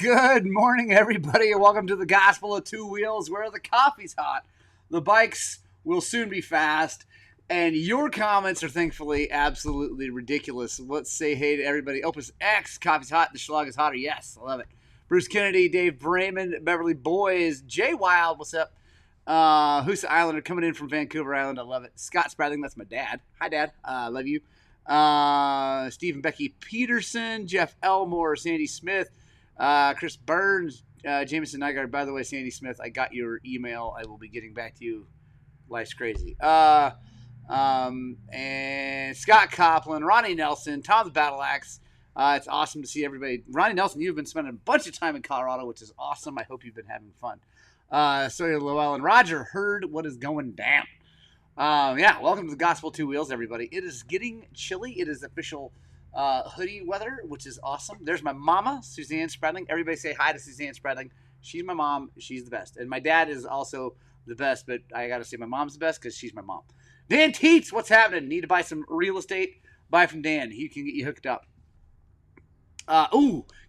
Good morning, everybody, and welcome to the Gospel of Two Wheels, where the coffee's hot, the bikes will soon be fast, and your comments are thankfully absolutely ridiculous. Let's say hey to everybody. Opus X, coffee's hot, the schlag is hotter. Yes, I love it. Bruce Kennedy, Dave Brayman, Beverly Boys, Jay Wild, what's up? Husa Islander coming in from Vancouver Island. I love it. Scott Spradling, that's my dad. Hi, Dad. Love you. Steve and Becky Peterson, Jeff Elmore, Sandy Smith, Chris Burns, Jameson Nygaard. By the way, Sandy Smith, I got your email. I will be getting back to you. Life's crazy. And Scott Copland, Ronnie Nelson, Tom the Battle Axe. It's awesome to see everybody. Ronnie Nelson, you've been spending a bunch of time in Colorado, which is awesome. I hope you've been having fun. Sawyer Llewellyn, Roger heard what is going down. Welcome to the Gospel Two Wheels, everybody. It is getting chilly. It is official hoodie weather, which is awesome. There's my mama, Suzanne Spradling. Everybody say hi to Suzanne Spradling. She's my mom. She's the best. And my dad is also the best, but I got to say my mom's the best because she's my mom. Dan Teets, what's happening? Need to buy some real estate? Buy from Dan. He can get you hooked up.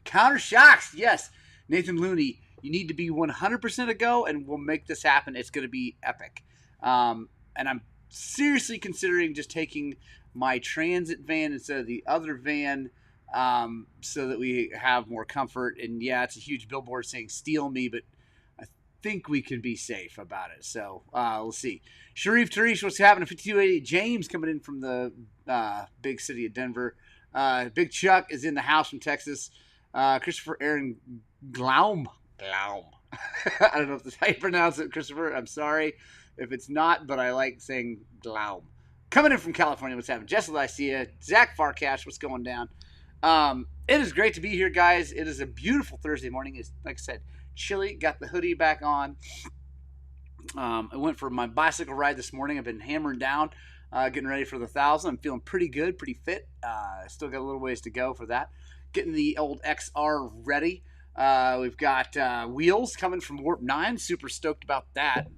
Counter shocks. Yes. Nathan Looney, you need to be 100% a go, and we'll make this happen. It's going to be epic. And I'm seriously considering just taking my transit van instead of the other van so that we have more comfort. And, yeah, it's a huge billboard saying steal me, but I think we can be safe about it. So we'll see. Sharif Tarish, what's happening? 5280. James coming in from the big city of Denver. Big Chuck is in the house from Texas. Christopher Aaron Glaum. I don't know if that's how you pronounce it, Christopher. I'm sorry if it's not, but I like saying Glaum. Coming in from California, what's happening? Jesse Lycia, Zach Farcash, what's going down? It is great to be here, guys. It is a beautiful Thursday morning. It's, like I said, chilly. Got the hoodie back on. I went for my bicycle ride this morning. I've been hammering down, getting ready for the 1,000. I'm feeling pretty good, pretty fit. Still got a little ways to go for that. Getting the old XR ready. We've got wheels coming from Warp 9. Super stoked about that.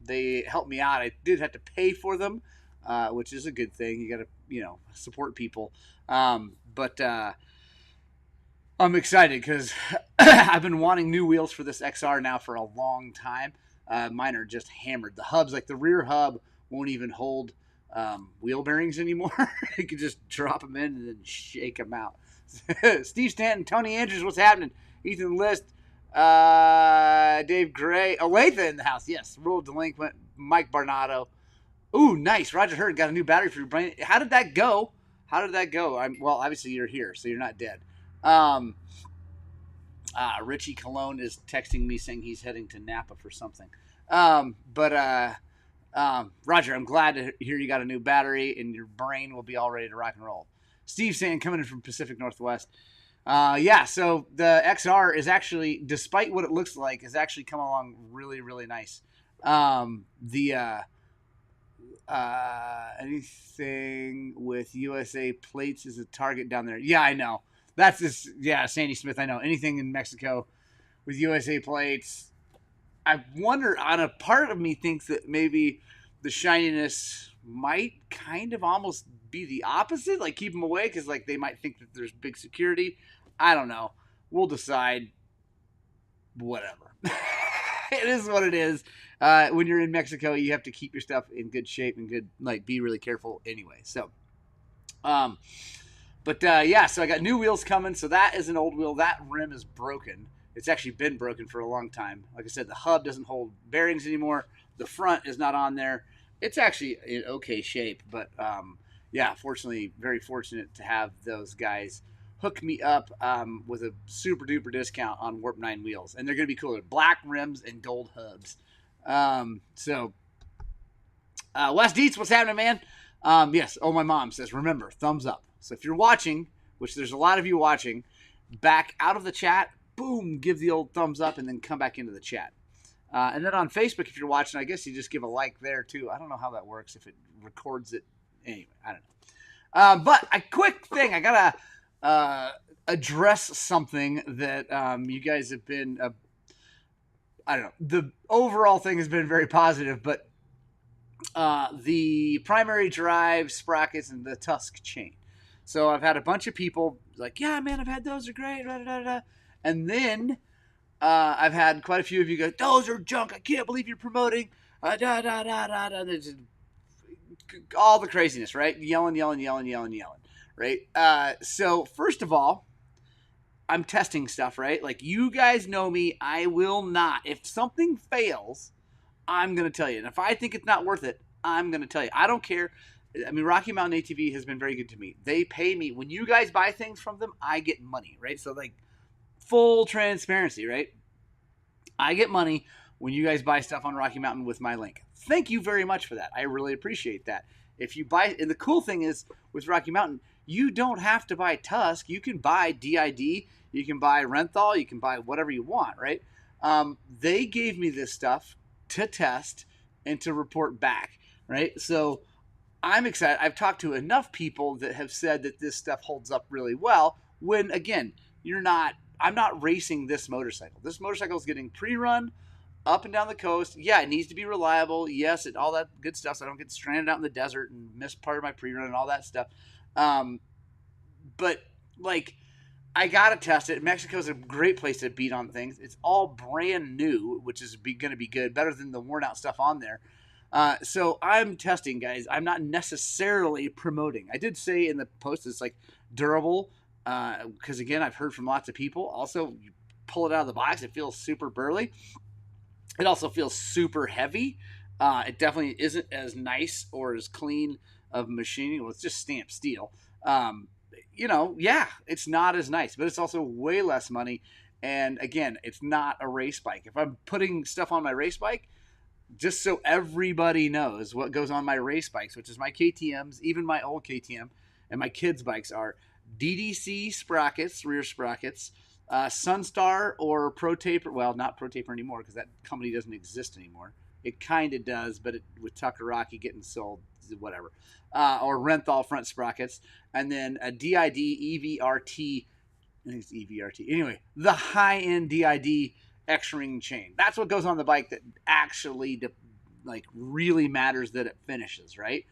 They helped me out. I did have to pay for them, which is a good thing. You got to, support people. But I'm excited because I've been wanting new wheels for this XR now for a long time. Mine are just hammered. The hubs, like the rear hub, won't even hold wheel bearings anymore. You can just drop them in and then shake them out. Steve Stanton, Tony Andrews, what's happening? Ethan List, Dave Gray, Olathe in the house. Yes, Rule Delinquent, Mike Barnado. Ooh, nice. Roger Hurd got a new battery for your brain. How did that go? Well, obviously you're here, so you're not dead. Richie Cologne is texting me saying he's heading to Napa for something. Roger, I'm glad to hear you got a new battery and your brain will be all ready to rock and roll. Steve saying coming in from Pacific Northwest. So the XR is actually, despite what it looks like, is actually coming along really, really nice. Anything with USA plates is a target down there. Yeah, I know. That's just, Sandy Smith, I know. Anything in Mexico with USA plates. I wonder, on a part of me thinks that maybe the shininess might kind of almost be the opposite, like keep them away because like they might think that there's big security. I don't know. We'll decide. Whatever. It is what it is. When you're in Mexico, you have to keep your stuff in good shape and be really careful anyway. So, so I got new wheels coming. So that is an old wheel. That rim is broken. It's actually been broken for a long time. Like I said, the hub doesn't hold bearings anymore. The front is not on there. It's actually in okay shape, but fortunately, very fortunate to have those guys hook me up with a super duper discount on Warp 9 wheels, and they're going to be cooler. Black rims and gold hubs. Wes Dietz, what's happening, man? Yes. Oh, my mom says, remember, thumbs up. So if you're watching, which there's a lot of you watching, back out of the chat, boom, give the old thumbs up, and then come back into the chat. And then on Facebook, if you're watching, I guess you just give a like there, too. I don't know how that works, if it records it. Anyway, I don't know. But a quick thing. I got to address something that you guys have been, I don't know. The overall thing has been very positive, but the primary drive sprockets and the Tusk chain. So I've had a bunch of people like, yeah, man, I've had those. They're great. Da, da, da, da. And then I've had quite a few of you go, those are junk. I can't believe you're promoting. Da, da, da, da, da. Just all the craziness, right? Yelling, right? So first of all, I'm testing stuff, right? Like, you guys know me. I will not. If something fails, I'm going to tell you. And if I think it's not worth it, I'm going to tell you. I don't care. I mean, Rocky Mountain ATV has been very good to me. They pay me. When you guys buy things from them, I get money, right? So, like, full transparency, right? I get money when you guys buy stuff on Rocky Mountain with my link. Thank you very much for that. I really appreciate that. If you buy, and the cool thing is with Rocky Mountain, you don't have to buy Tusk. You can buy DID, you can buy Renthal, you can buy whatever you want, right? They gave me this stuff to test and to report back, right? So I'm excited. I've talked to enough people that have said that this stuff holds up really well when, again, I'm not racing this motorcycle. This motorcycle is getting pre-run up and down the coast. Yeah, it needs to be reliable. Yes, all that good stuff, so I don't get stranded out in the desert and miss part of my pre-run and all that stuff. But, like, I got to test it. Mexico's a great place to beat on things. It's all brand new, which is going to be good, better than the worn-out stuff on there. So I'm testing, guys. I'm not necessarily promoting. I did say in the post it's, like, durable, because, again, I've heard from lots of people. Also, you pull it out of the box, it feels super burly. It also feels super heavy. It definitely isn't as nice or as clean of machining. Well, it's just stamped steel. Yeah, it's not as nice, but it's also way less money. And again, it's not a race bike. If I'm putting stuff on my race bike, just so everybody knows what goes on my race bikes, which is my KTMs, even my old KTM, and my kids' bikes are DDC sprockets, rear sprockets, Sunstar or Pro Taper. Well, not Pro Taper anymore because that company doesn't exist anymore. It kind of does, but with Takaraki getting sold, whatever. Or Renthal front sprockets. And then a DID EVRT. I think it's EVRT. Anyway, the high-end DID X-ring chain. That's what goes on the bike that actually, really matters that it finishes, right?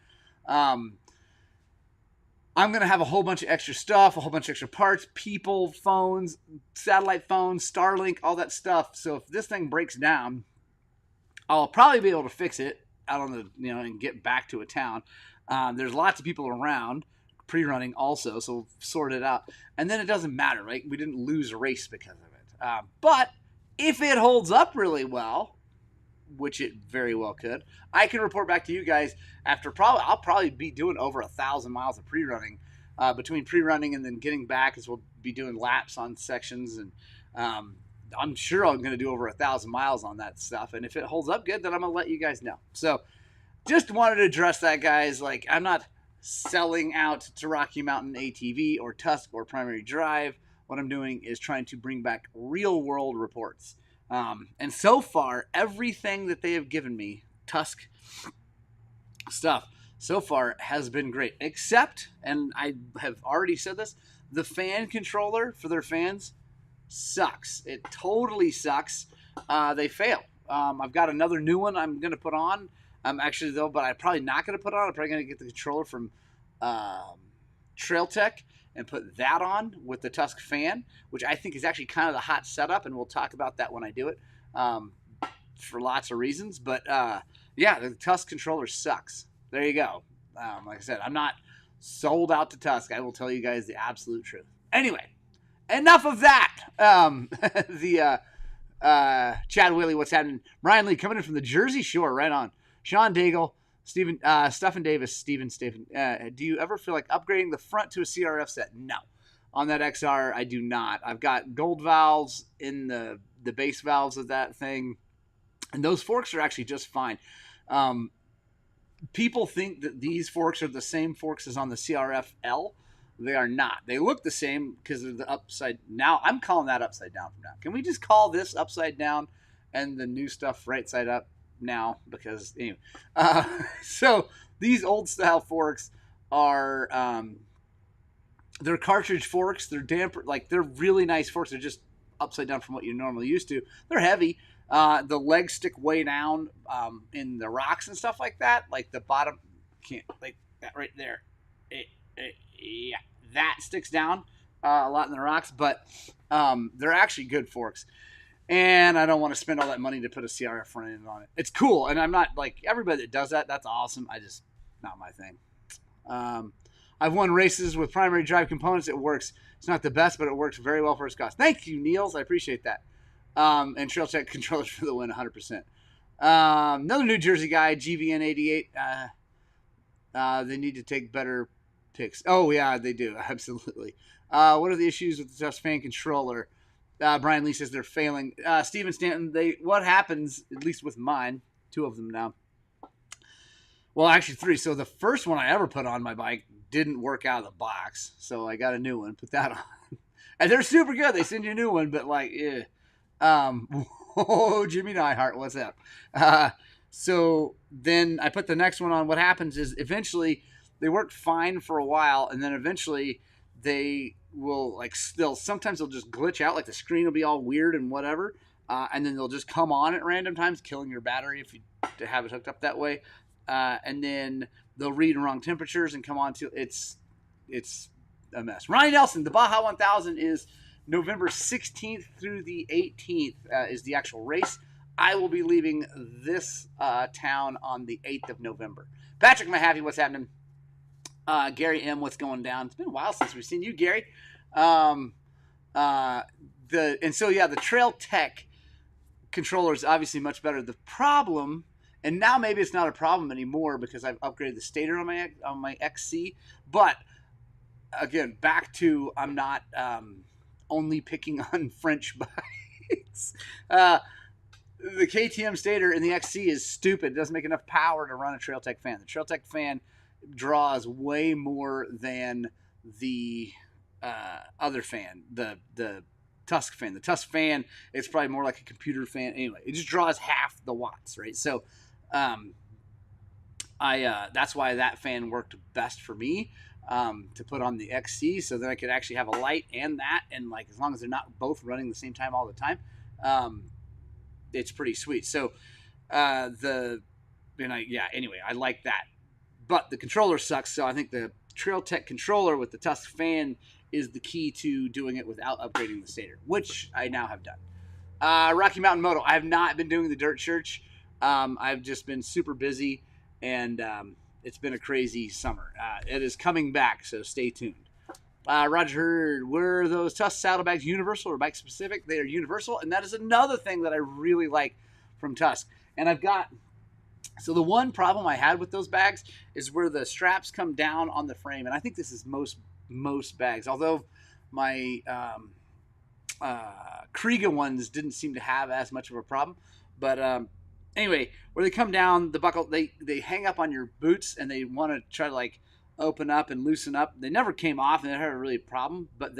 I'm going to have a whole bunch of extra stuff, a whole bunch of extra parts, people, phones, satellite phones, Starlink, all that stuff. So if this thing breaks down, I'll probably be able to fix it out on the, and get back to a town. There's lots of people around pre-running also, so we'll sort it out. And then it doesn't matter, right? We didn't lose a race because of it. But if it holds up really well, which it very well could, I can report back to you guys after I'll probably be doing over 1,000 miles of pre-running, between pre-running and then getting back, as we'll be doing laps on sections, and I'm sure I'm going to do over 1,000 miles on that stuff. And if it holds up good, then I'm going to let you guys know. So just wanted to address that, guys. Like, I'm not selling out to Rocky Mountain ATV or Tusk or Primary Drive. What I'm doing is trying to bring back real world reports. And so far, everything that they have given me, Tusk stuff, so far has been great. Except, and I have already said this, the fan controller for their fans sucks. It totally sucks. They fail. I've got another new one I'm going to put on. Actually, though, but I'm probably not going to put on. I'm probably going to get the controller from Trail Tech and put that on with the Tusk fan, which I think is actually kind of the hot setup, and we'll talk about that when I do it, for lots of reasons. But yeah, the Tusk controller sucks. There you go. Like I said, I'm not sold out to Tusk. I will tell you guys the absolute truth. Anyway, enough of that. Chad Willie, what's happening? Brian Lee coming in from the Jersey Shore, right on. Sean Daigle, Stephen Davis, Stephen. Do you ever feel like upgrading the front to a CRF set? No. On that XR, I do not. I've got gold valves in the base valves of that thing, and those forks are actually just fine. People think that these forks are the same forks as on the CRF L. They are not. They look the same because of the upside. Now, I'm calling that upside down from now. Can we just call this upside down and the new stuff right side up now? Because, anyway. So, these old style forks are, they're cartridge forks. They're damper, they're really nice forks. They're just upside down from what you're normally used to. They're heavy. The legs stick way down in the rocks and stuff like that. Like the bottom, can't, like that right there. Yeah, that sticks down a lot in the rocks. But They're actually good forks. And I don't want to spend all that money to put a CRF front end on it. It's cool, and I'm not like everybody that does that. That's awesome. Not my thing. I've won races with primary drive components. It works. It's not the best, but it works very well for its cost. Thank you, Niels. I appreciate that. And Trail Tech controllers for the win, 100%. Another New Jersey guy, GVN88. They need to take better picks. Oh yeah, they do. Absolutely. What are the issues with the Tusk fan controller? Brian Lee says they're failing. Steven Stanton, what happens, at least with mine, 2 of them now. Well, actually 3. So the first one I ever put on my bike didn't work out of the box. So I got a new one, put that on. And they're super good. They send you a new one, but like, oh, Jimmy Neihart, what's up? So then I put the next one on. What happens is eventually they work fine for a while, and then eventually they will sometimes they'll just glitch out, like the screen will be all weird and whatever, and then they'll just come on at random times, killing your battery if you have it hooked up that way, and then they'll read wrong temperatures and come on to it's a mess. Ronnie Nelson, the Baja 1000 is November 16th through the 18th is the actual race. I will be leaving this town on the 8th of November. Patrick Mahaffey, what's happening? Gary M, what's going down? It's been a while since we've seen you, Gary. The Trail Tech controller is obviously much better. The problem, and now maybe it's not a problem anymore because I've upgraded the stator on my XC. But again, back to I'm not only picking on French bikes. The KTM stator in the XC is stupid. It doesn't make enough power to run a Trail Tech fan. The Trail Tech fan draws way more than the other fan, the Tusk fan. The Tusk fan, it's probably more like a computer fan. Anyway, it just draws half the watts, right? So that's why that fan worked best for me, to put on the XC, so that I could actually have a light and that, and like as long as they're not both running the same time all the time, it's pretty sweet. So anyway, I like that. But the controller sucks, so I think the Trail Tech controller with the Tusk fan is the key to doing it without upgrading the stator, which I now have done. Rocky Mountain Moto. I have not been doing the Dirt Church. I've just been super busy, and it's been a crazy summer. It is coming back, so stay tuned. Roger Hurd, were those Tusk saddlebags universal or bike specific? They are universal, and that is another thing that I really like from Tusk. And so the one problem I had with those bags is where the straps come down on the frame, and I think this is most bags. Although my Kriega ones didn't seem to have as much of a problem, but anyway, where they come down, the buckle, they hang up on your boots, and they want to try to like open up and loosen up. They never came off, and they had a really problem, but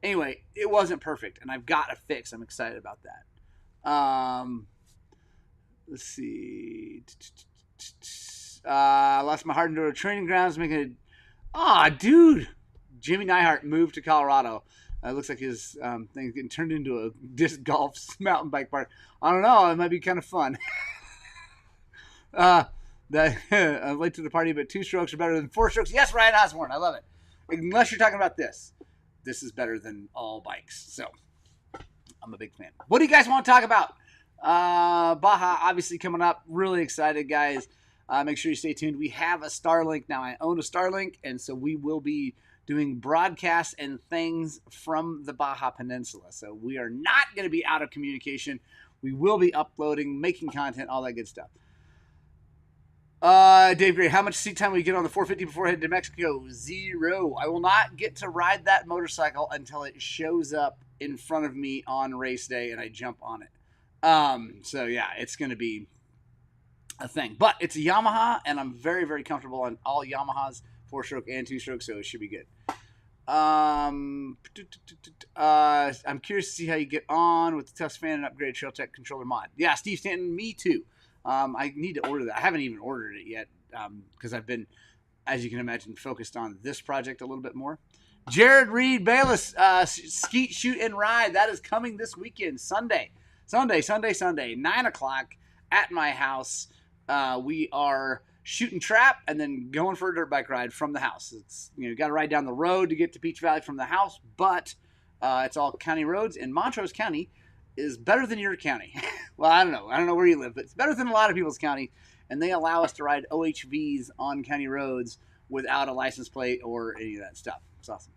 anyway, it wasn't perfect, and I've got a fix. I'm excited about that. Let's see. Lost my heart into a training grounds, making it. Dude, Jimmy Neihart moved to Colorado. Looks like his thing's getting turned into a disc golf mountain bike park. I don't know. It might be kind of fun. I'm late to the party, but 2 strokes are better than 4 strokes. Yes, Ryan Osborne. I love it. Unless you're talking about this. This is better than all bikes. So, I'm a big fan. What do you guys want to talk about? Baja obviously coming up. Really excited, guys. Make sure you stay tuned. We have a Starlink now. I own a Starlink, and so we will be doing broadcasts and things from the Baja Peninsula. So we are not going to be out of communication. We will be uploading, making content, all that good stuff. Dave Gray, how much seat time will you get on the 450 before heading to Mexico? 0. I will not get to ride that motorcycle until it shows up in front of me on race day and I jump on it. So yeah, it's going to be a thing, but it's a Yamaha, and I'm very, very comfortable on all Yamahas, 4-stroke and 2-stroke, so it should be good. I'm curious to see how you get on with the Tusk fan and upgrade Trail Tech controller mod. Yeah, Steve Stanton, me too. I need to order that. I haven't even ordered it yet, because I've been, as you can imagine, focused on this project a little bit more. Jared Reed Bayless, Skeet, Shoot, and Ride. That is coming this weekend, Sunday, 9 o'clock at my house. We are shooting trap and then going for a dirt bike ride from the house. It's, you got to ride down the road to get to Peach Valley from the house, but It's all county roads, and Montrose County is better than your county. Well, I don't know. I don't know where you live, but it's better than a lot of people's county, and they allow us to ride OHVs on county roads without a license plate or any of that stuff. It's awesome.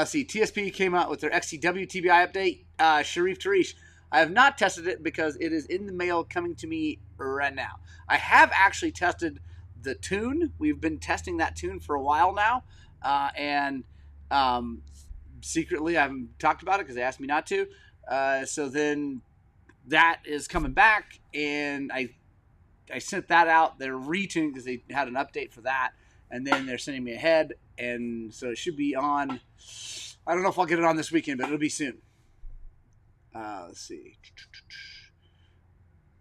See, TSP came out with their XCW TBI update. Sharif Tarish. I have not tested it because it is in the mail coming to me right now. I have actually tested the tune. We've been testing that tune for a while now. And secretly, I haven't talked about it because they asked me not to. So then that is coming back, and I sent that out. They're retuning because they had an update for that, and then they're sending me ahead, and so it should be on. I don't know if I'll get it on this weekend, but it'll be soon. Let's see.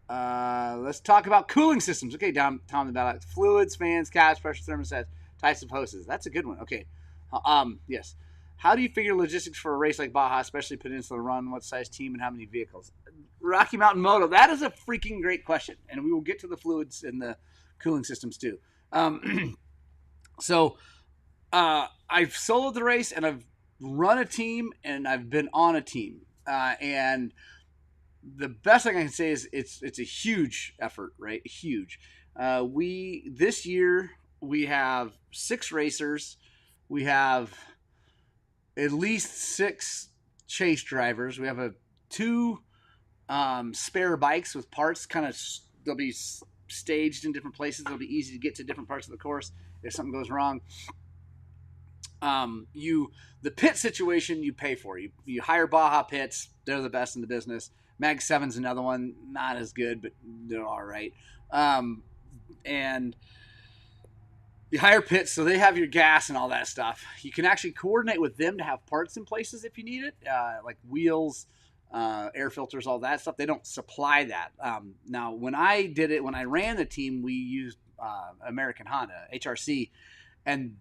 Let's talk about cooling systems. Okay, Tom, about fluids, fans, caps, pressure thermostats, types of hoses. That's a good one. Okay. Yes. How do you figure logistics for a race like Baja, especially Peninsula Run? What size team and how many vehicles? Rocky Mountain Moto. That is a freaking great question, and we will get to the fluids and the cooling systems too. So I've soloed the race, and I've run a team, and I've been on a team. And the best thing I can say is it's a huge effort, right? Huge. This year we have 6 racers. We have at least 6 chase drivers. We have 2 spare bikes with parts. They'll be staged in different places. They'll be easy to get to different parts of the course if something goes wrong. The pit situation you pay for. You hire Baja pits. They're the best in the business. Mag 7's another one, not as good, but they're all right. And you hire pits, so they have your gas and all that stuff. You can actually coordinate with them to have parts in places if you need it, like wheels, air filters, all that stuff. They don't supply that. Now, when I did it, when I ran the team, we used American Honda, HRC, and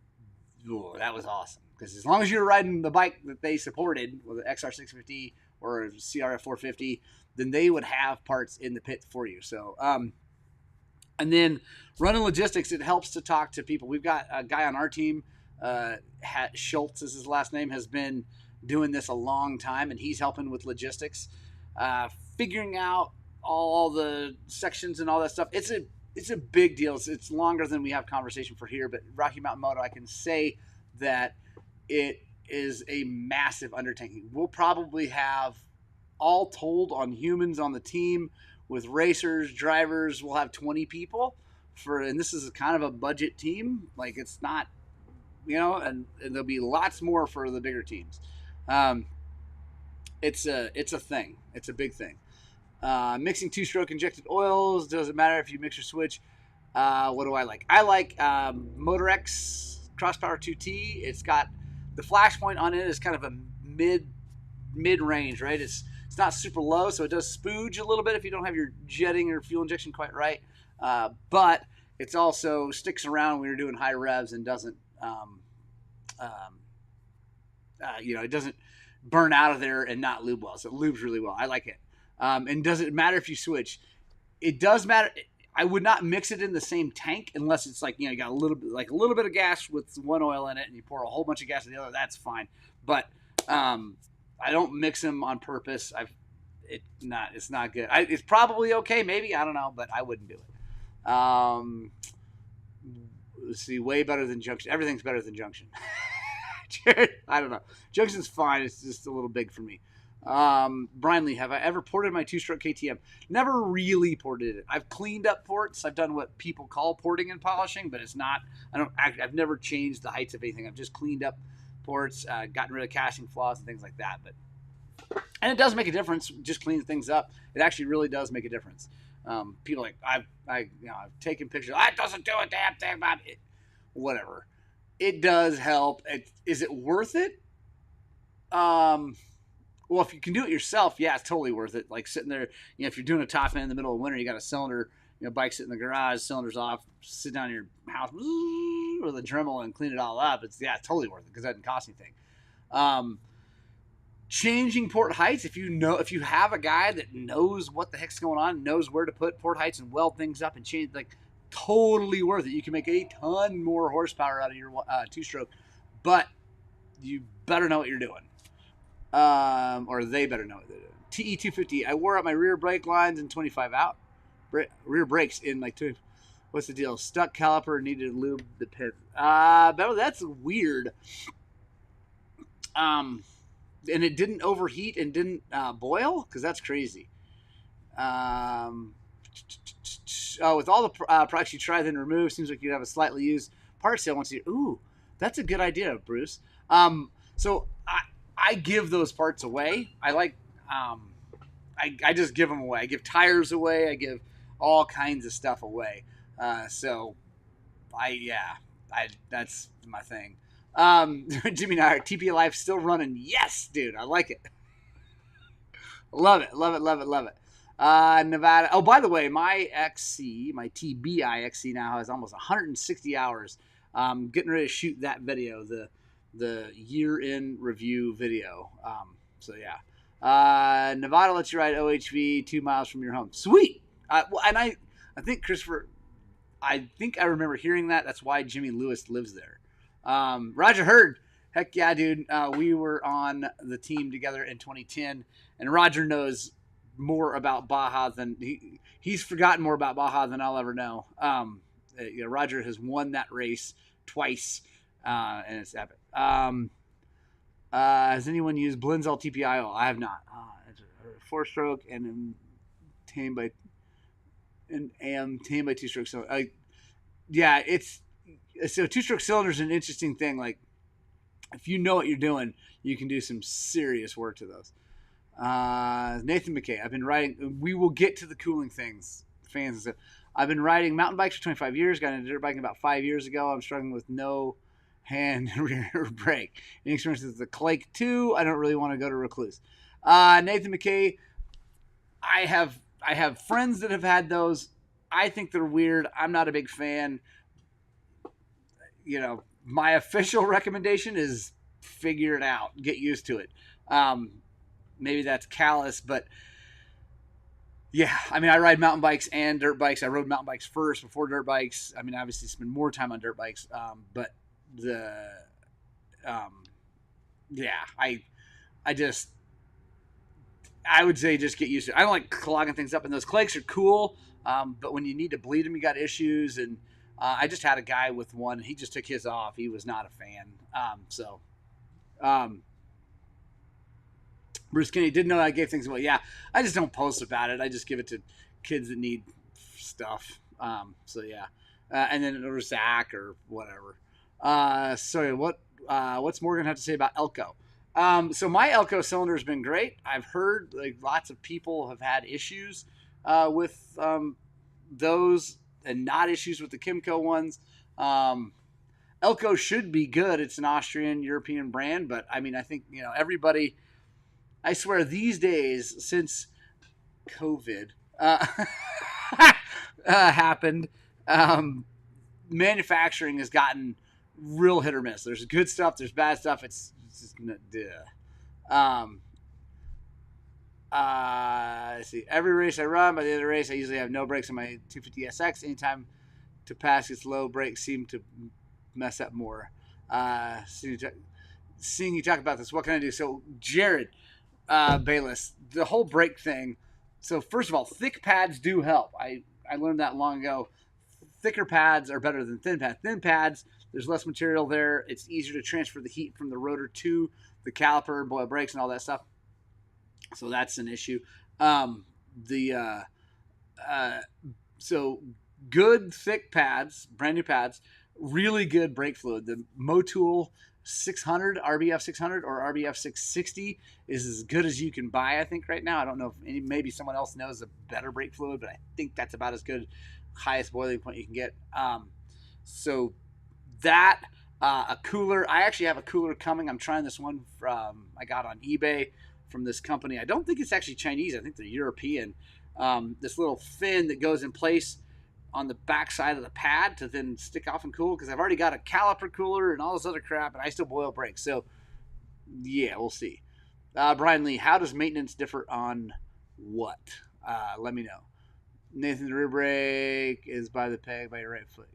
that was awesome. Because as long as you're riding the bike that they supported, with the XR650 or CRF 450, then they would have parts in the pit for you. So, and then running logistics, it helps to talk to people. We've got a guy on our team, Schultz is his last name, has been doing this a long time, and he's helping with logistics, figuring out all the sections and all that stuff. It's a big deal. It's longer than we have conversation for here, but Rocky Mountain Moto, I can say that it is a massive undertaking. We'll probably have, all told on humans on the team, with racers, drivers, we'll have 20 people and this is kind of a budget team. Like, it's not, and there'll be lots more for the bigger teams. It's a thing. It's a big thing. Mixing 2-stroke injected oils. Doesn't matter if you mix or switch. What do I like? I like Motor X Crosspower 2T. It's got the flash point on it is kind of a mid range, right? It's not super low, so it does spooge a little bit if you don't have your jetting or fuel injection quite right. But it's also sticks around when you're doing high revs and doesn't, it doesn't burn out of there and not lube well. So it lubes really well. I like it. And does it matter if you switch? It does matter. I would not mix it in the same tank unless it's like, you got a little bit of gas with one oil in it and you pour a whole bunch of gas in the other. That's fine. But I don't mix them on purpose. It's not good. It's probably okay, maybe, I don't know, but I wouldn't do it. Let's see, way better than Junction. Everything's better than Junction. Jared, I don't know. Junction's fine. It's just a little big for me. Brian Lee, have I ever ported my 2-stroke KTM? Never really ported it. I've cleaned up ports. I've done what people call porting and polishing, but it's not. I've never changed the heights of anything. I've just cleaned up ports, gotten rid of casting flaws and things like that. And it does make a difference. Just cleaning things up. It actually really does make a difference. People I've taken pictures. It doesn't do a damn thing, Bob. Whatever. It does help. Is it worth it? Well, if you can do it yourself, yeah, it's totally worth it. Like sitting there, if you're doing a top end in the middle of winter, you got a cylinder, bike sitting in the garage, cylinders off, sit down in your house with a Dremel and clean it all up. It's totally worth it because it doesn't cost anything. Changing port heights, if you have a guy that knows what the heck's going on, knows where to put port heights and weld things up and change, totally worth it. You can make a ton more horsepower out of your 2-stroke, but you better know what you're doing. Or they better know what they're doing. TE250. I wore out my rear brake lines in 25 out. Rear brakes in like 2. What's the deal? Stuck caliper, needed to lube the pit. That's weird. And it didn't overheat and didn't boil? Because that's crazy. With all the products you try then remove, seems like you'd have a slightly used part sale once a year. Ooh, that's a good idea, Bruce. So I give those parts away. I like, I just give them away. I give tires away. I give all kinds of stuff away. So that's my thing. Jimmy and I are TP Life still running. Yes, dude, I like it. Love it. Nevada. Oh, by the way, my XC, my TBI XC now has almost 160 hours. Getting ready to shoot that video, the year-in review video. So yeah. Nevada lets you ride OHV 2 miles from your home. Sweet. And I think Christopher, I think I remember hearing that. That's why Jimmy Lewis lives there. Roger Hurd. Heck yeah, dude. We were on the team together in 2010, and Roger knows more about Baja than he's forgotten more about Baja than I'll ever know. Roger has won that race twice, and it's epic. Has anyone used Blinzel TPI oil? I have not. It's a 4-stroke and am tamed by 2-stroke cylinder. Yeah, it's so 2-stroke cylinder is an interesting thing. Like, if you know what you're doing, you can do some serious work to those. Nathan McKay. I've been riding. We will get to the cooling things, fans and stuff. I've been riding mountain bikes for 25 years. Got into dirt biking about 5 years ago. I'm struggling with no hand rear brake. Any experience with the Clake 2? I don't really want to go to Recluse. Nathan McKay. I have friends that have had those. I think they're weird. I'm not a big fan. My official recommendation is figure it out. Get used to it. Maybe that's callous, but yeah, I mean, I ride mountain bikes and dirt bikes. I rode mountain bikes first before dirt bikes. I mean, obviously spend more time on dirt bikes. But I would say just get used to it. I don't like clogging things up, and those Clakes are cool. But when you need to bleed them, you got issues. And I just had a guy with one. He just took his off. He was not a fan. Bruce Kinney didn't know I gave things away. Yeah, I just don't post about it. I just give it to kids that need stuff. And then or Zach or whatever. What's Morgan have to say about Elko? So my Elko cylinder has been great. I've heard like lots of people have had issues with those and not issues with the Kimco ones. Elko should be good. It's an Austrian European brand, but I mean, I think everybody. I swear these days, since COVID happened, manufacturing has gotten real hit or miss. There's good stuff, there's bad stuff. It's just let's see. Every race I run, by the end of the race, I usually have no brakes on my 250SX. Anytime to pass its low brakes seem to mess up more. Seeing you talk about this, what can I do? So, Jared Bayless, the whole brake thing. So, first of all, thick pads do help. I learned that long ago. Thicker pads are better than thin pads. Thin pads, there's less material there. It's easier to transfer the heat from the rotor to the caliper, boil brakes, and all that stuff. So that's an issue. So good thick pads, brand new pads, really good brake fluid. The Motul 600, RBF 600 or RBF 660 is as good as you can buy, I think, right now. I don't know if maybe someone else knows a better brake fluid, but I think that's about as good, highest boiling point you can get. So that, a cooler. I actually have a cooler coming. I'm trying this one I got on eBay from this company. I don't think it's actually Chinese. I think they're European. This little fin that goes in place on the back side of the pad to then stick off and cool, because I've already got a caliper cooler and all this other crap, and I still boil brakes. So, yeah, we'll see. Brian Lee, how does maintenance differ on what? Let me know. Nathan, the rear brake is by the peg by your right foot.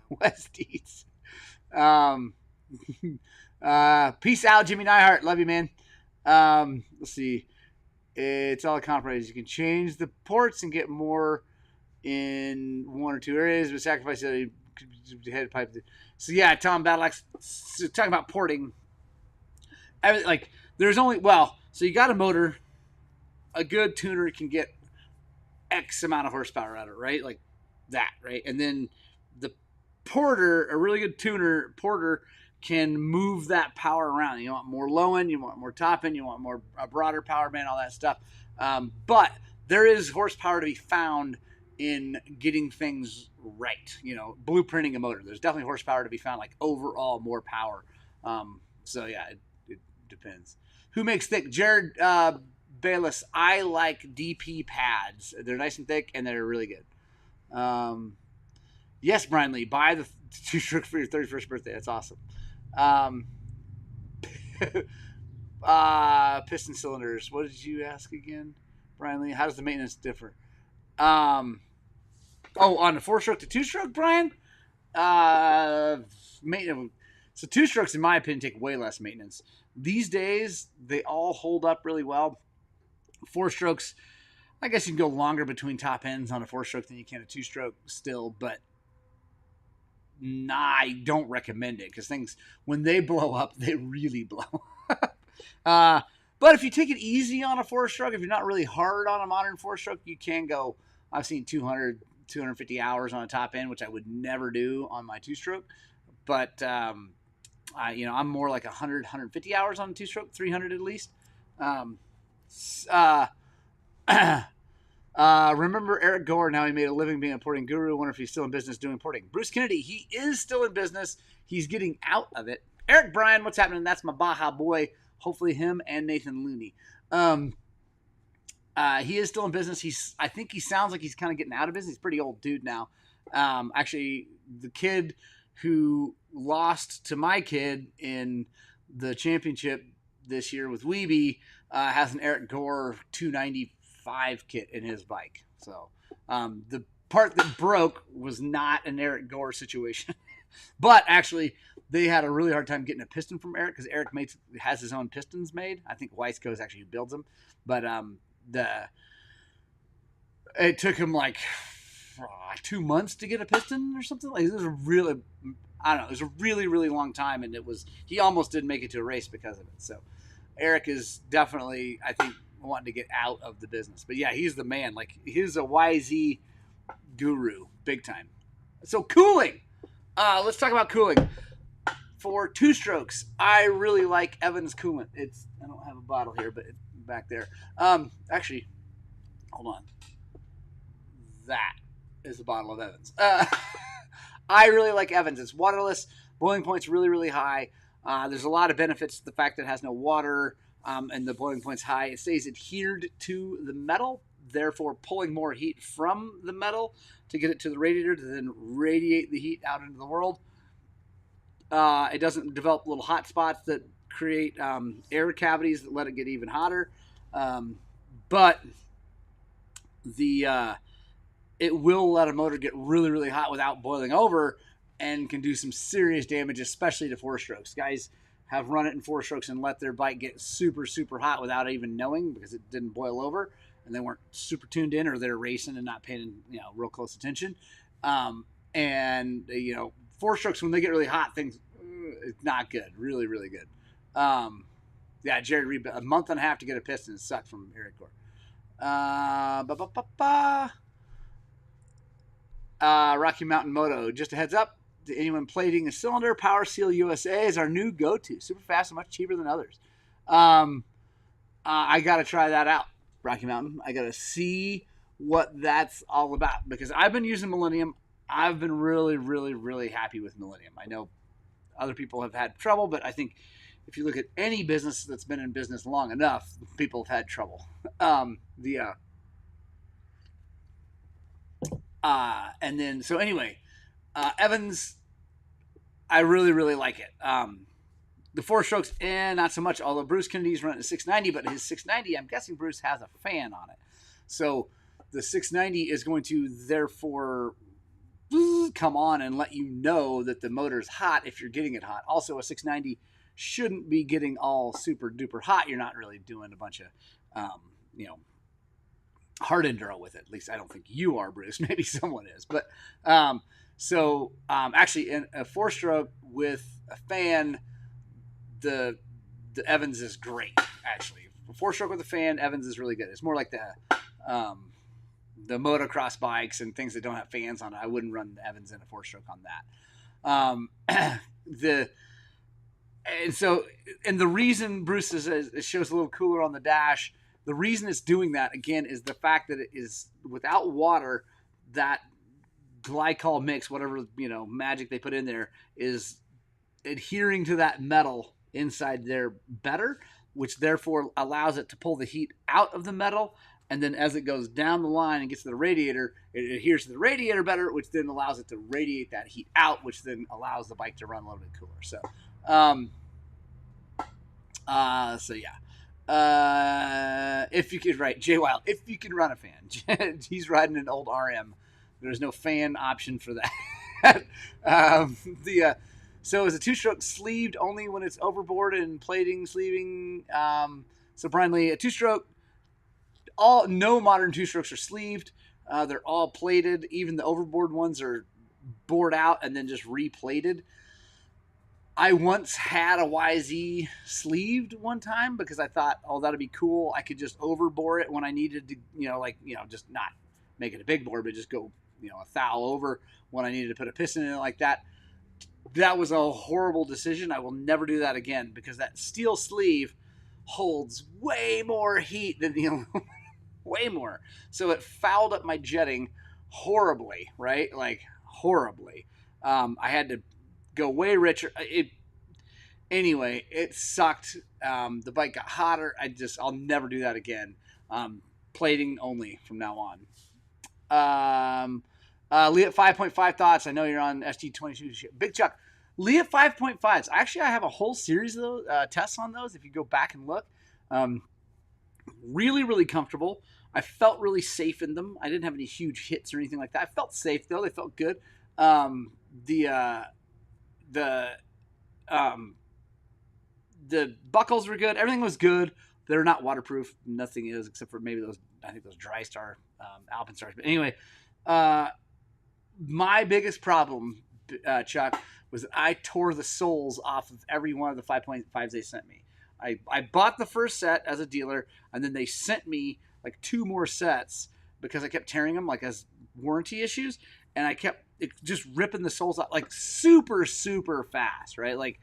West Eats. Peace out, Jimmy Neihart. Love you, man. Let's see. It's all compromised. You can change the ports and get more in one or two areas, but sacrifice the head pipe. So yeah, Tom Battleaxe, so talking about porting. Like there's only so you got a motor. A good tuner can get X amount of horsepower out of it, right? Like that, right? And then the porter, a really good tuner porter, can move that power around. You want more low end, you want more top end, you want more a broader power band, all that stuff. But there is horsepower to be found in getting things right. Blueprinting a motor. There's definitely horsepower to be found, like overall more power. So yeah, it depends. Who makes thick? Jared Bayless. I like DP pads. They're nice and thick, and they're really good. Yes, Brian Lee, buy the 2-stroke for your 31st birthday. That's awesome. Piston cylinders. What did you ask again, Brian Lee? How does the maintenance differ? On the 4-stroke to 2-stroke, Brian? Maintenance. So 2-strokes, in my opinion, take way less maintenance. These days, they all hold up really well. 4-strokes, I guess you can go longer between top ends on a 4-stroke than you can a 2-stroke still, but I don't recommend it because things, when they blow up, they really blow up. But if you take it easy on a 4-stroke, if you're not really hard on a modern 4-stroke, you can go, I've seen 200, 250 hours on a top end, which I would never do on my 2-stroke. But, I'm more like 100, 150 hours on a 2-stroke, 300 at least. Remember Eric Gore, now he made a living being a porting guru. I wonder if he's still in business doing porting. Bruce Kennedy, he is still in business. He's getting out of it. Eric Bryan, what's happening? That's my Baja boy. Hopefully him and Nathan Looney. He is still in business. I think he sounds like he's kind of getting out of business. He's a pretty old dude now. Actually, the kid who lost to my kid in the championship this year with Weeby has an Eric Gore 295 kit in his bike. So the part that broke was not an Eric Gore situation. But actually, they had a really hard time getting a piston from Eric because Eric has his own pistons made. I think Weisco is actually who builds them. But it took him like 2 months to get a piston or something. Like, it was a really, it was a really, really long time, and he almost didn't make it to a race because of it. So Eric is definitely, I think, wanting to get out of the business. But yeah, he's the man. Like, he's a YZ guru, big time. So cooling. Let's talk about cooling. For 2-strokes, I really like Evans coolant. I don't have a bottle here, but it's back there. Actually, hold on. That is a bottle of Evans. I really like Evans. It's waterless. Boiling point's really, really high. There's a lot of benefits to the fact that it has no water, and the boiling point's high. It stays adhered to the metal, therefore pulling more heat from the metal to get it to the radiator to then radiate the heat out into the world. It doesn't develop little hot spots that create air cavities that let it get even hotter. But it will let a motor get really, really hot without boiling over and can do some serious damage, especially to 4-strokes. Guys have run it in 4-strokes and let their bike get super, super hot without even knowing because it didn't boil over and they weren't super tuned in, or they're racing and not paying, real close attention. 4-strokes, when they get really hot, things, it's not good. Really, really good. Jared Reed, a month and a half to get a piston. It sucked from Eric Gore. Rocky Mountain Moto, just a heads up to anyone plating a cylinder, Power Seal USA is our new go-to. Super fast and much cheaper than others. I got to try that out, Rocky Mountain. I got to see what that's all about because I've been using Millennium. I've been really, really, really happy with Millennium. I know other people have had trouble, but I think if you look at any business that's been in business long enough, people have had trouble. Evans, I really, really like it. The 4-strokes, not so much, although Bruce Kennedy's running a 690, but his 690, I'm guessing Bruce has a fan on it. So the 690 is going to therefore come on and let you know that the motor's hot if you're getting it hot. Also, a 690 shouldn't be getting all super duper hot. You're not really doing a bunch of, you know, hard enduro with it. At least I don't think you are, Bruce. Maybe someone is. But actually, in a 4-stroke with a fan, the Evans is great. Actually, a 4-stroke with a fan, Evans is really good. It's more like the motocross bikes and things that don't have fans on it. I wouldn't run the Evans in a 4-stroke on that. And the reason Bruce says it shows a little cooler on the dash. The reason it's doing that, again, is the fact that it is without water, that glycol mix, whatever, magic they put in there, is adhering to that metal inside there better, which therefore allows it to pull the heat out of the metal. And then as it goes down the line and gets to the radiator, it adheres to the radiator better, which then allows it to radiate that heat out, which then allows the bike to run a little bit cooler. So, yeah. If you could, right, Jay Wild, if you could run a fan. He's riding an old RM. There's no fan option for that. So it's a 2-stroke sleeved only when it's overboard and plating, sleeving. So Brian Lee, a 2-stroke, no modern 2-strokes are sleeved. They're all plated. Even the overboard ones are bored out and then just replated. I once had a YZ sleeved one time because I thought, that'd be cool. I could just overbore it when I needed to, just not make it a big bore, but just go, a thou over when I needed to put a piston in it like that. That was a horrible decision. I will never do that again because that steel sleeve holds way more heat than the aluminum, way more. So it fouled up my jetting horribly, right? Like horribly. I had to go way richer. Anyway, it sucked. The bike got hotter. I'll never do that again. Plating only from now on. Lee at 5.5 thoughts. I know you're on SG22. Big Chuck. Lee at 5.5s. Actually, I have a whole series of those, tests on those. If you go back and look, really, really comfortable. I felt really safe in them. I didn't have any huge hits or anything like that. I felt safe though. They felt good. The buckles were good. Everything was good. They're not waterproof. Nothing is except for maybe those Dry Star Alpenstars. But anyway, my biggest problem, Chuck, was that I tore the soles off of every one of the 5.5s they sent me. I bought the first set as a dealer, and then they sent me like 2 more sets because I kept tearing them like as warranty issues, and I kept just ripping the soles out like super, super fast, right? Like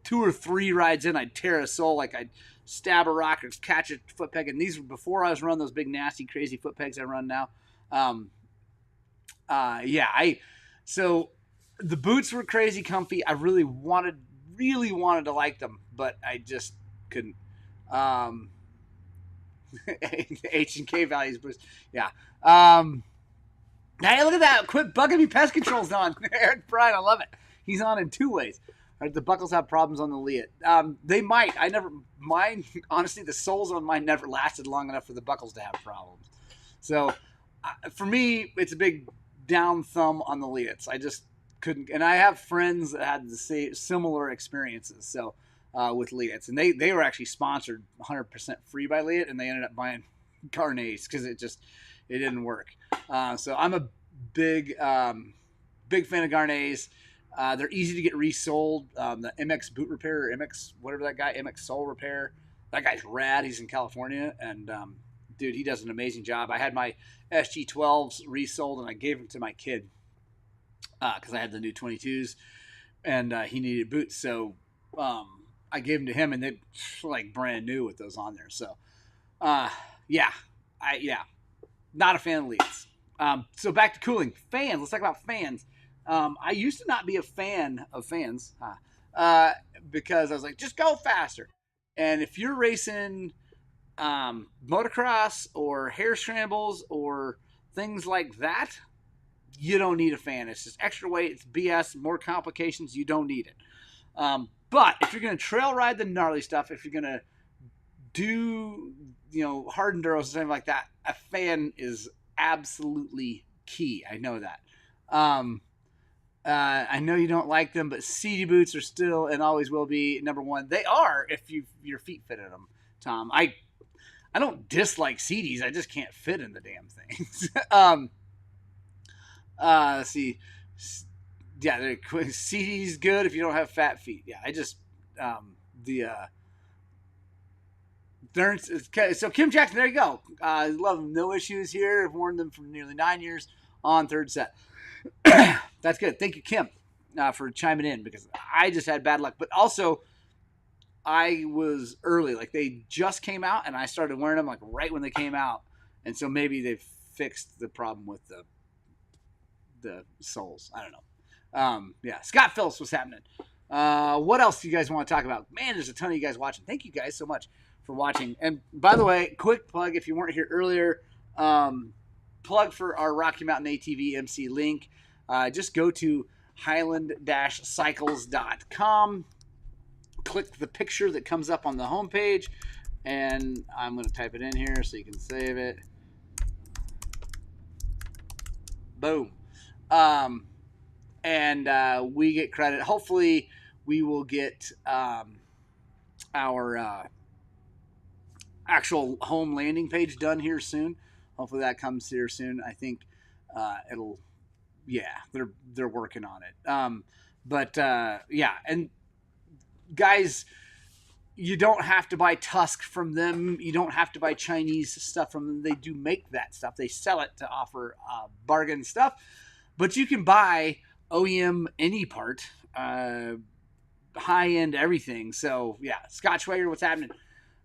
2 or 3 rides in, I'd tear a sole, like I'd stab a rock or catch a foot peg. And these were before I was running those big, nasty, crazy foot pegs I run now. So the boots were crazy comfy. I really wanted to like them, but I just couldn't. H and K values boost. Yeah. Hey, look at that. Quit bugging me. Pest control's on. Eric Bryan, I love it. He's on in 2 ways. The buckles have problems on the Leat. They might. Honestly, the soles on mine never lasted long enough for the buckles to have problems. So, for me, it's a big down thumb on the Leats. I just couldn't. And I have friends that had the similar experiences. So, with Leats. And they were actually sponsored 100% free by Leat. And they ended up buying Carnets because it didn't work. So, I'm a big fan of Garnets. They're easy to get resold. The MX Boot Repair, or MX, whatever that guy, MX Sole Repair, that guy's rad. He's in California, and dude, he does an amazing job. I had my SG12s resold, and I gave them to my kid because I had the new 22s, and he needed boots. So I gave them to him, and they were like brand new with those on there. So not a fan of Leeds. So back to cooling. Fans. Let's talk about fans. I used to not be a fan of fans because I was like, just go faster. And if you're racing motocross or hair scrambles or things like that, you don't need a fan. It's just extra weight. It's BS. More complications. You don't need it. But if you're going to trail ride the gnarly stuff, if you're going to do hard enduros and something like that, a fan is absolutely key. I know that. I know you don't like them, but CD boots are still and always will be number one. They are if your feet fit in them, Tom. I don't dislike CDs. I just can't fit in the damn things. Let's see. Yeah, CD's good if you don't have fat feet. Yeah, I just so Kim Jackson, there you go. Love them. No issues here. I've worn them for nearly 9 years on third set. That's good. Thank you, Kim, for chiming in, because I just had bad luck. But also, I was early. Like, they just came out, and I started wearing them like right when they came out. And so maybe they've fixed the problem with the soles. I don't know. Yeah, Scott Phillips, what's happening? What else do you guys want to talk about? Man, there's a ton of you guys watching. Thank you guys so much for watching. And by the way, quick plug, if you weren't here earlier, plug for our Rocky Mountain ATV MC link. Just go to highland-cycles.com. Click the picture that comes up on the homepage, and I'm going to type it in here so you can save it. Boom. And we get credit. Hopefully, we will get our actual home landing page done here soon. Hopefully, that comes here soon. I think they're working on it. Yeah, and guys, you don't have to buy Tusk from them. You don't have to buy Chinese stuff from them. They do make that stuff. They sell it to offer bargain stuff. But you can buy OEM any part, high-end everything. So, yeah, Scott Schwager, what's happening?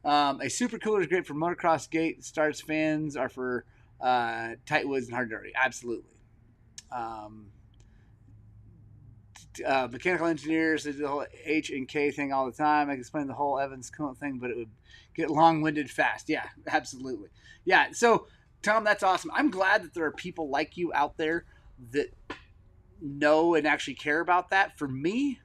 A super cooler is great for motocross gate starts. Fans are for tight woods and hard dirty. Absolutely. Mechanical engineers, they do the whole H and K thing all the time. I can explain the whole Evans Coolant thing, but it would get long-winded fast. Yeah, absolutely. Yeah, so, Tom, that's awesome. I'm glad that there are people like you out there that know and actually care about that. For me,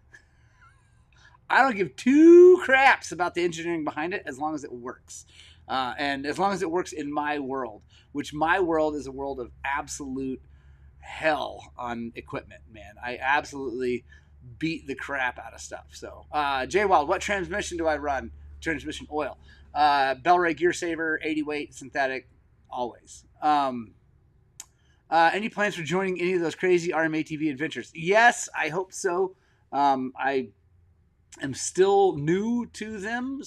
I don't give two craps about the engineering behind it as long as it works. And as long as it works in my world, which my world is a world of absolute hell on equipment, man. I absolutely beat the crap out of stuff. So, Jay Wild, what transmission do I run? Transmission oil. Bellray Gear Saver, 80 weight, synthetic, always. Any plans for joining any of those crazy RMATV adventures? Yes, I hope so. I am still new to them,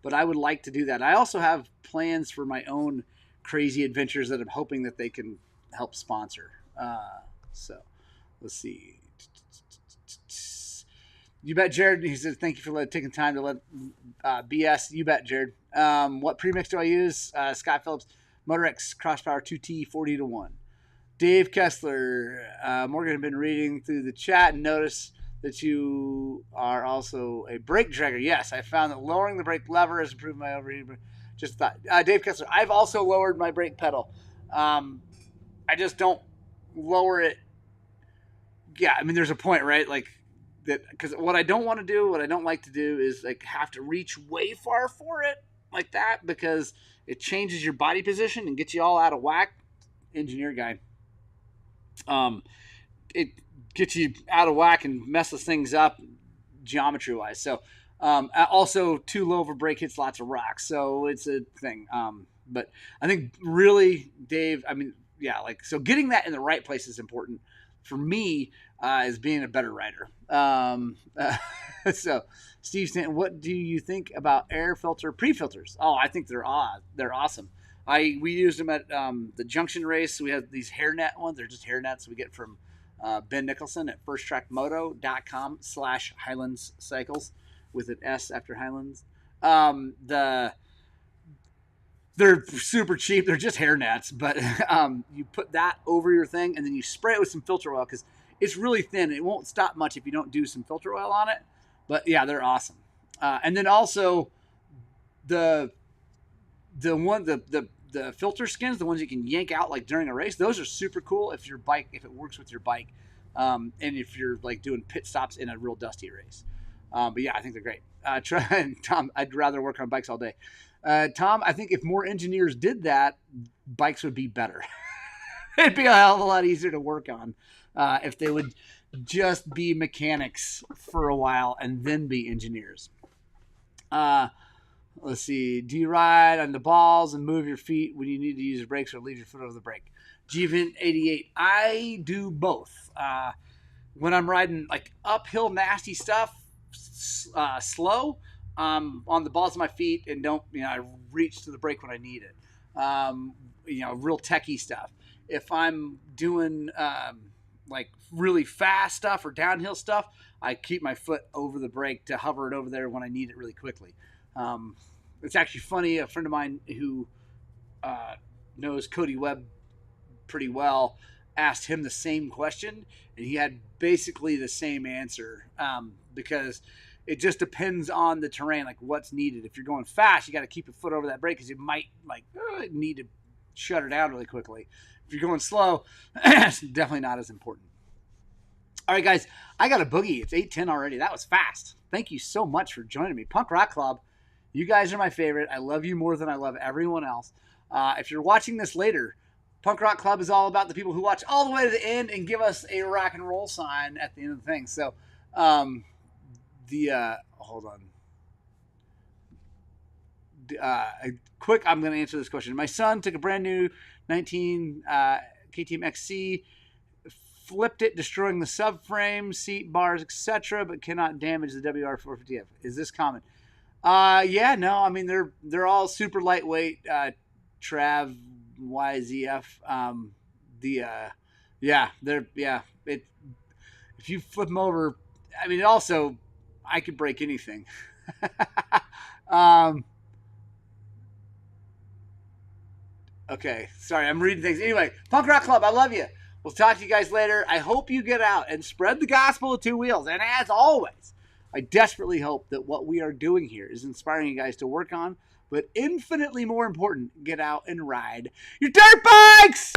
but I would like to do that. I also have plans for my own crazy adventures that I'm hoping that they can help sponsor. So let's see. You bet, Jared. He says, thank you for taking time to let BS. You bet, Jared. What premix do I use? Scott Phillips, MotorX Crosspower 2T 40-1. Dave Kessler, Morgan had been reading through the chat and noticed that you are also a brake dragger. Yes, I found that lowering the brake lever has improved my overheating. Just thought. Dave Kessler, I've also lowered my brake pedal. I just don't lower it. Yeah, I mean, there's a point, right? Like that, because what I don't want to do, what I don't like to do is like have to reach way far for it like that, because it changes your body position and gets you all out of whack. Engineer guy. It gets you out of whack and messes things up geometry wise. So, also too low of a brake hits lots of rocks. So it's a thing. But I think really, Dave, I mean, yeah, like, so getting that in the right place is important for me, is being a better rider. So Steve Stanton, what do you think about air filter pre-filters? Oh, I think they're awesome. We used them at the Junction race. We have these hairnet ones. They're just hairnets we get from Ben Nicholson at firsttrackmoto.com/Highlands Cycles with an S after Highlands. They're super cheap. They're just hairnets, but you put that over your thing and then you spray it with some filter oil because it's really thin. It won't stop much if you don't do some filter oil on it. But yeah, they're awesome. And then also the filter skins, the ones you can yank out like during a race, those are super cool if it works with your bike, and if you're like doing pit stops in a real dusty race. But yeah, I think they're great. Tom, I'd rather work on bikes all day. Tom, I think if more engineers did that, bikes would be better. It'd be a hell of a lot easier to work on. if they would just be mechanics for a while and then be engineers. Let's see. Do you ride on the balls and move your feet when you need to use the brakes or leave your foot over the brake? G-Vent88. I do both. When I'm riding like uphill nasty stuff, slow, on the balls of my feet and don't, I reach to the brake when I need it. Real techie stuff. If I'm doing like really fast stuff or downhill stuff, I keep my foot over the brake to hover it over there when I need it really quickly. It's actually funny. A friend of mine who knows Cody Webb pretty well asked him the same question, and he had basically the same answer, because it just depends on the terrain, like what's needed. If you're going fast, you got to keep your foot over that brake because you might need to shut her down really quickly. If you're going slow, it's definitely not as important. All right, guys, I got a boogie. It's 8:10 already. That was fast. Thank you so much for joining me. Punk Rock Club, you guys are my favorite. I love you more than I love everyone else. If you're watching this later, Punk Rock Club is all about the people who watch all the way to the end and give us a rock and roll sign at the end of the thing. So, hold on. Quick, I'm going to answer this question. My son took a brand new 19 KTM XC, flipped it, destroying the subframe, seat bars, etc., but cannot damage the WR450F. Is this common? Yeah, no. I mean, they're all super lightweight. Trav YZF. If you flip them over, I mean, also, I could break anything. Okay, sorry, I'm reading things. Anyway, Punk Rock Club, I love you. We'll talk to you guys later. I hope you get out and spread the gospel of two wheels. And as always, I desperately hope that what we are doing here is inspiring you guys to work on, but infinitely more important, get out and ride your dirt bikes!